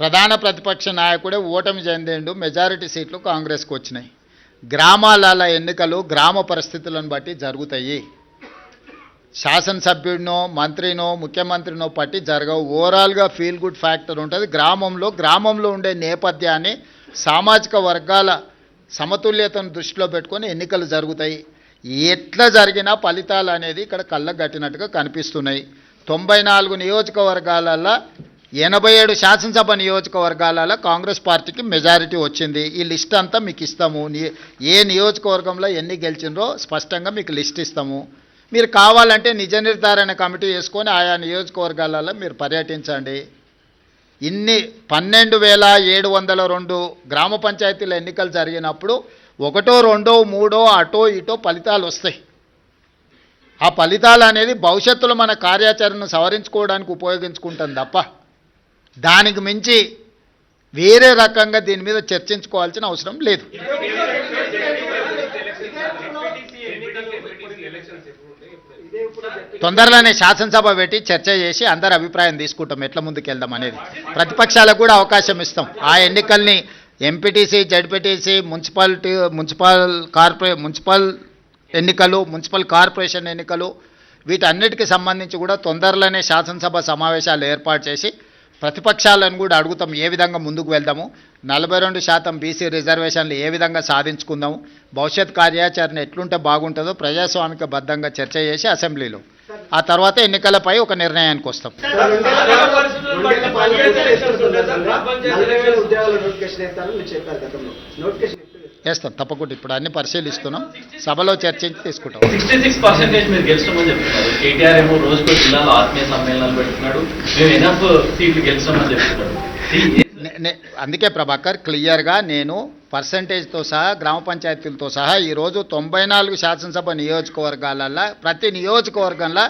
ప్రధాన ప్రతిపక్ష నాయకుడే ఓటమి చెందిండు, మెజారిటీ సీట్లు కాంగ్రెస్కి వచ్చినాయి. గ్రామాల ఎన్నికలు గ్రామ పరిస్థితులను బట్టి జరుగుతాయి. శాసనసభ్యుడినో మంత్రినో ముఖ్యమంత్రినో పట్టి జరగవు. ఓవరాల్గా ఫీల్ గుడ్ ఫ్యాక్టర్ ఉంటుంది. గ్రామంలో ఉండే నేపథ్యాన్ని, సామాజిక వర్గాల సమతుల్యతను దృష్టిలో పెట్టుకొని ఎన్నికలు జరుగుతాయి. ఎట్లా జరిగినా ఫలితాలు అనేది ఇక్కడ కళ్ళకు కట్టినట్టుగా కనిపిస్తున్నాయి. 94 నియోజకవర్గాలలో 87 శాసనసభ నియోజకవర్గాలలో కాంగ్రెస్ పార్టీకి మెజారిటీ వచ్చింది. ఈ లిస్ట్ అంతా మీకు ఇస్తాము. ఏ నియోజకవర్గంలో ఎన్ని గెలిచినరో స్పష్టంగా మీకు లిస్ట్ ఇస్తాము. మీరు కావాలంటే నిజ నిర్ధారణ కమిటీ వేసుకొని ఆయా నియోజకవర్గాలలో మీరు పర్యటించండి. ఇన్ని 12,702 గ్రామ పంచాయతీల ఎన్నికలు జరిగినప్పుడు 1, 2, 3 అటో ఇటో ఫలితాలు వస్తాయి. ఆ ఫలితాలు అనేది భవిష్యత్తులో మన కార్యాచరణను సవరించుకోవడానికి ఉపయోగించుకుంటాం తప్ప దానికి మించి వేరే రకంగా దీని మీద చర్చించుకోవాల్సిన అవసరం లేదు. తొందరలోనే శాసనసభ పెట్టి చర్చ చేసి అందరి అభిప్రాయం తీసుకుంటాం ఎట్లా ముందుకు వెళ్దాం అనేది. ప్రతిపక్షాలకు కూడా అవకాశం ఇస్తాం. ఆ ఎన్నికల్ని ఎంపీటీసీ, జడ్పీటీసీ, మున్సిపల్ ఎన్నికలు, మున్సిపల్ కార్పొరేషన్ ఎన్నికలు వీటన్నిటికీ సంబంధించి కూడా తొందరలోనే శాసనసభ సమావేశాలు ఏర్పాటు చేసి ప్రతిపక్షాలను కూడా అడుగుతాం ఏ విధంగా ముందుకు వెళ్దాము, 42% బీసీ రిజర్వేషన్లు ఏ విధంగా సాధించుకుందాము, భవిష్యత్ కార్యాచరణ ఎట్లుంటే బాగుంటుందో ప్రజాస్వామిక బద్ధంగా చర్చ చేసి అసెంబ్లీలో ఆ తర్వాత ఎన్నికలపై ఒక నిర్ణయానికి వస్తాం. వేస్తాం తప్పకుండా. ఇప్పుడు అన్ని పరిశీలిస్తున్నాం, సభలో చర్చించి తీసుకుంటాం. 66% మీరు గెలుస్తామని చెప్తున్నారు. కేటీఆర్ ఏమో రోజుకో జిల్లాలో ఆత్మీయ సమ్మేళనాలు పెడుతున్నాడు, మేము ఎనఫ్ సీట్లు గెలుస్తామని చెప్తున్నాడు. అందుకే ప్రభాకర్ క్లియర్గా నేను పర్సంటేజ్తో సహా గ్రామ పంచాయతీలతో సహా ఈరోజు 94 శాసనసభ నియోజకవర్గాలలో ప్రతి నియోజకవర్గంలో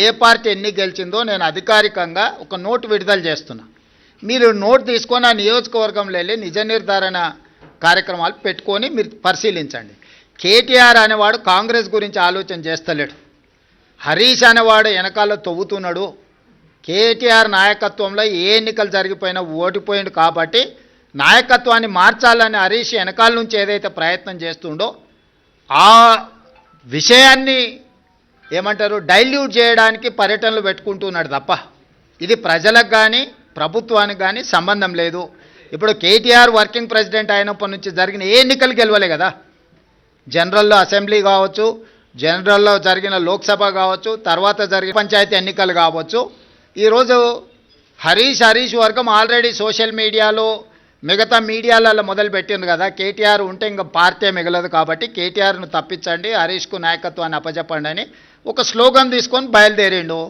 ఏ పార్టీ ఎన్ని గెలిచిందో నేను అధికారికంగా ఒక నోటు విడుదల చేస్తున్నా. మీరు నోటు తీసుకొని ఆ నియోజకవర్గంలో వెళ్ళి నిజ నిర్ధారణ కార్యక్రమాలు పెట్టుకొని మీరు పరిశీలించండి. కేటీఆర్ అనేవాడు కాంగ్రెస్ గురించి ఆలోచన చేస్తలేడు. హరీష్ అనేవాడు వెనకాల తవ్వుతున్నాడు. కేటీఆర్ నాయకత్వంలో ఏ ఎన్నికలు జరిగిపోయినా ఓడిపోయిండు కాబట్టి నాయకత్వాన్ని మార్చాలని హరీష్ వెనకాల నుంచి ఏదైతే ప్రయత్నం చేస్తుండో ఆ విషయాన్ని ఏమంటారు డైల్యూట్ చేయడానికి పర్యటనలు పెట్టుకుంటున్నాడు తప్ప ఇది ప్రజలకు కానీ ప్రభుత్వానికి కానీ సంబంధం లేదు. ఇప్పుడు కేటీఆర్ వర్కింగ్ ప్రెసిడెంట్ అయినప్పటి నుంచి జరిగిన ఏ ఎన్నికలు గెలవలే కదా. జనరల్లో అసెంబ్లీ కావచ్చు, జనరల్లో జరిగిన లోక్సభ కావచ్చు, తర్వాత జరిగిన పంచాయతీ ఎన్నికలు కావచ్చు. ఈరోజు హరీష్ వర్గం ఆల్రెడీ సోషల్ మీడియాలో మిగతా మీడియాలలో మొదలుపెట్టింది కదా. కేటీఆర్ ఉంటే ఇంకా పార్టీ మిగలదు కాబట్టి కేటీఆర్ను తప్పించండి, హరీష్కు నాయకత్వాన్ని అప్పచెప్పండి అని ఒక స్లోగన్ తీసుకొని బయలుదేరిండు.